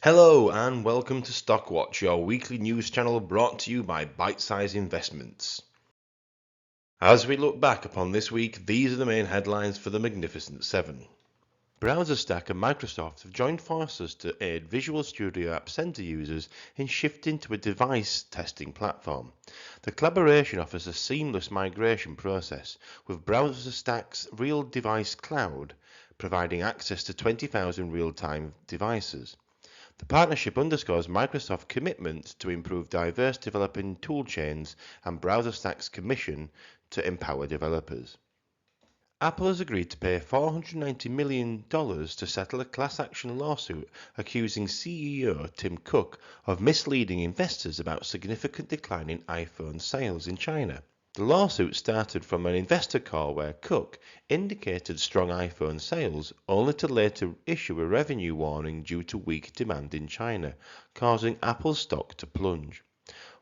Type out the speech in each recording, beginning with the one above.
Hello and welcome to Stockwatch, your weekly news channel brought to you by Bitesize Investments. As we look back upon this week, these are the main headlines for the Magnificent Seven. BrowserStack and Microsoft have joined forces to aid Visual Studio App Center users in shifting to a device testing platform. The collaboration offers a seamless migration process, with BrowserStack's Real Device Cloud providing access to 20,000 real-time devices. The partnership underscores Microsoft's commitment to improve diverse developing toolchains and BrowserStack's commission to empower developers. Apple has agreed to pay $490 million to settle a class action lawsuit accusing CEO Tim Cook of misleading investors about significant decline in iPhone sales in China. The lawsuit started from an investor call where Cook indicated strong iPhone sales, only to later issue a revenue warning due to weak demand in China, causing Apple's stock to plunge.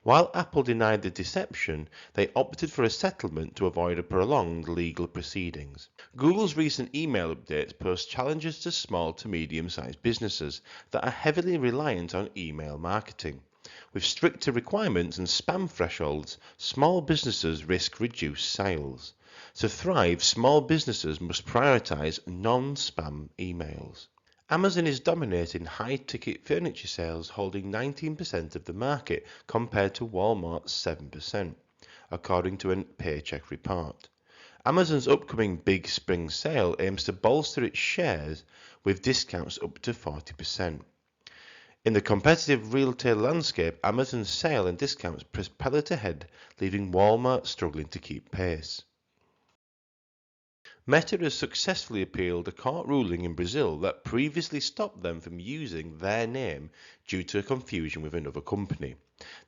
While Apple denied the deception, they opted for a settlement to avoid a prolonged legal proceedings. Google's recent email updates pose challenges to small to medium-sized businesses that are heavily reliant on email marketing. With stricter requirements and spam thresholds, small businesses risk reduced sales. To thrive, small businesses must prioritize non-spam emails. Amazon is dominating high-ticket furniture sales, holding 19% of the market compared to Walmart's 7%, according to a Paycheck report. Amazon's upcoming Big Spring Sale aims to bolster its shares with discounts up to 40%. In the competitive retail landscape, Amazon's sale and discounts propel it ahead, leaving Walmart struggling to keep pace. Meta has successfully appealed a court ruling in Brazil that previously stopped them from using their name due to confusion with another company.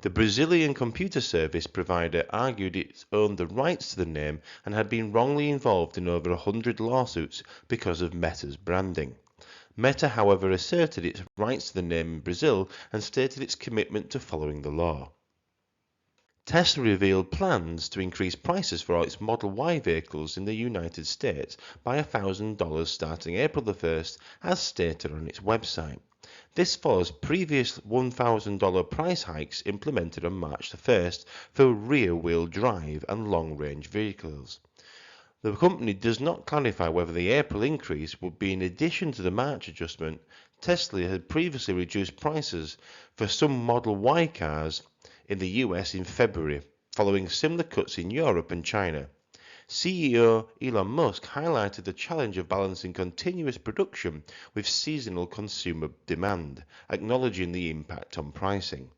The Brazilian computer service provider argued it owned the rights to the name and had been wrongly involved in over 100 lawsuits because of Meta's branding. Meta, however, asserted its rights to the name in Brazil and stated its commitment to following the law. Tesla revealed plans to increase prices for its Model Y vehicles in the United States by $1,000 starting April the 1st, as stated on its website. This follows previous $1,000 price hikes implemented on March the 1st for rear-wheel drive and long-range vehicles. The company does not clarify whether the April increase would be in addition to the March adjustment. Tesla had previously reduced prices for some Model Y cars in the US in February, following similar cuts in Europe and China. CEO Elon Musk highlighted the challenge of balancing continuous production with seasonal consumer demand, acknowledging the impact on pricing.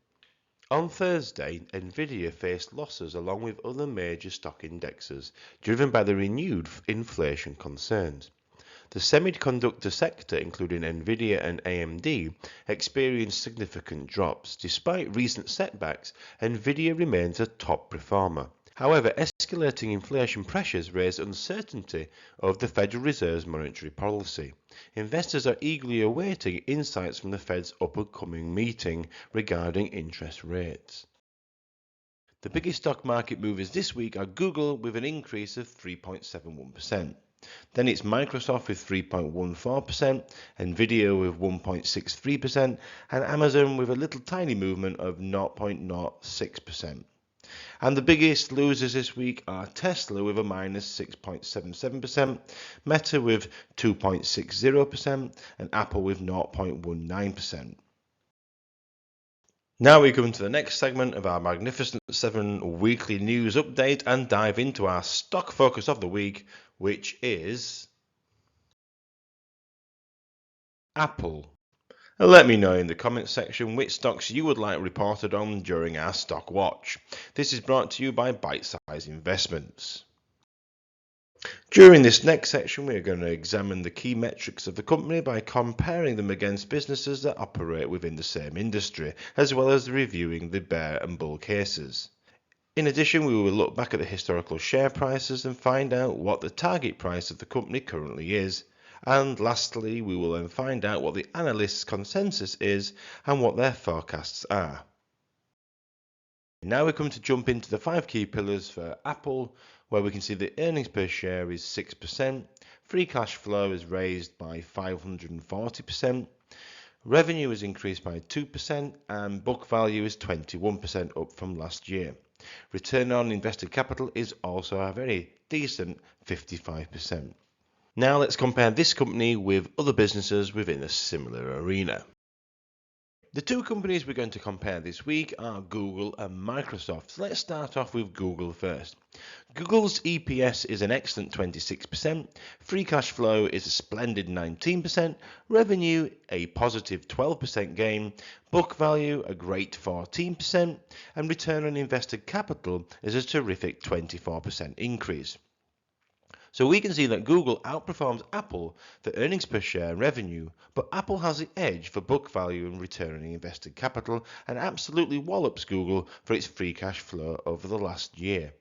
On Thursday, Nvidia faced losses along with other major stock indexes, driven by the renewed inflation concerns. The semiconductor sector, including Nvidia and AMD, experienced significant drops. Despite recent setbacks, Nvidia remains a top performer. However, escalating inflation pressures raise uncertainty of the Federal Reserve's monetary policy. Investors are eagerly awaiting insights from the Fed's upcoming meeting regarding interest rates. The biggest stock market movers this week are Google with an increase of 3.71%. Then it's Microsoft with 3.14%, Nvidia with 1.63%, and Amazon with a little tiny movement of 0.06%. And the biggest losers this week are Tesla with a minus 6.77%, Meta with 2.60%, and Apple with 0.19%. Now we come to the next segment of our Magnificent 7 weekly news update and dive into our stock focus of the week, which is Apple. Let me know in the comments section which stocks you would like reported on during our stock watch. This is brought to you by Bitesize Investments. During this next section, we are going to examine the key metrics of the company by comparing them against businesses that operate within the same industry, as well as reviewing the bear and bull cases. In addition, we will look back at the historical share prices and find out what the target price of the company currently is. And lastly, we will then find out what the analyst's consensus is and what their forecasts are. Now we come to jump into the 5 key pillars for Apple, where we can see the earnings per share is 6%, free cash flow is raised by 540%, Revenue has increased by 2% and book value is 21% up from last year. Return on invested capital is also a very decent 55%. Now let's compare this company with other businesses within a similar arena. The two companies we're going to compare this week are Google and Microsoft. So let's start off with Google first. Google's EPS is an excellent 26%, free cash flow is a splendid 19%, revenue a positive 12% gain, book value a great 14%, and return on invested capital is a terrific 24% increase. So we can see that Google outperforms Apple for earnings per share and revenue, but Apple has the edge for book value and return on invested capital and absolutely wallops Google for its free cash flow over the last year.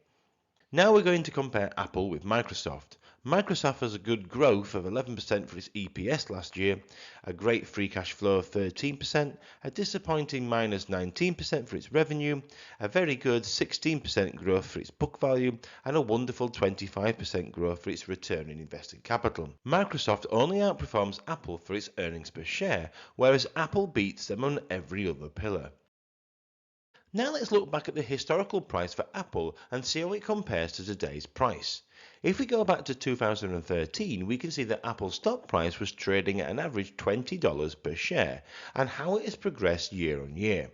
Now we're going to compare Apple with Microsoft. Microsoft has a good growth of 11% for its EPS last year, a great free cash flow of 13%, a disappointing minus 19% for its revenue, a very good 16% growth for its book value, and a wonderful 25% growth for its return on invested capital. Microsoft only outperforms Apple for its earnings per share, whereas Apple beats them on every other pillar. Now let's look back at the historical price for Apple and see how it compares to today's price. If we go back to 2013, we can see that Apple's stock price was trading at an average $20 per share and how it has progressed year on year.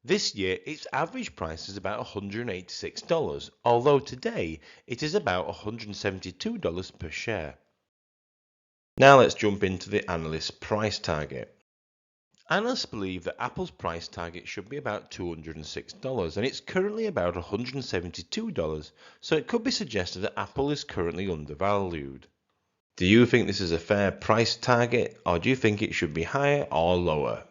This year, its average price is about $186, although today it is about $172 per share. Now let's jump into the analyst price target. Analysts believe that Apple's price target should be about $206 and it's currently about $172, so it could be suggested that Apple is currently undervalued. Do you think this is a fair price target, or do you think it should be higher or lower?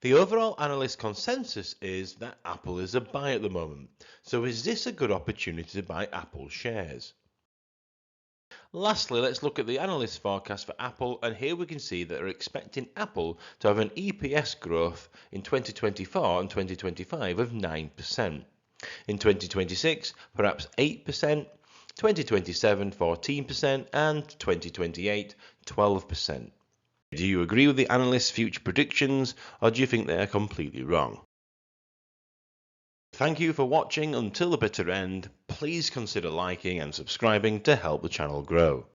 The overall analyst consensus is that Apple is a buy at the moment, so is this a good opportunity to buy Apple shares? Lastly, let's look at the analyst forecast for Apple, and here we can see that they're expecting Apple to have an EPS growth in 2024 and 2025 of 9%. In 2026, perhaps 8%, 2027, 14%, and 2028, 12%. Do you agree with the analysts' future predictions, or do you think they are completely wrong? Thank you for watching until the bitter end. Please consider liking and subscribing to help the channel grow.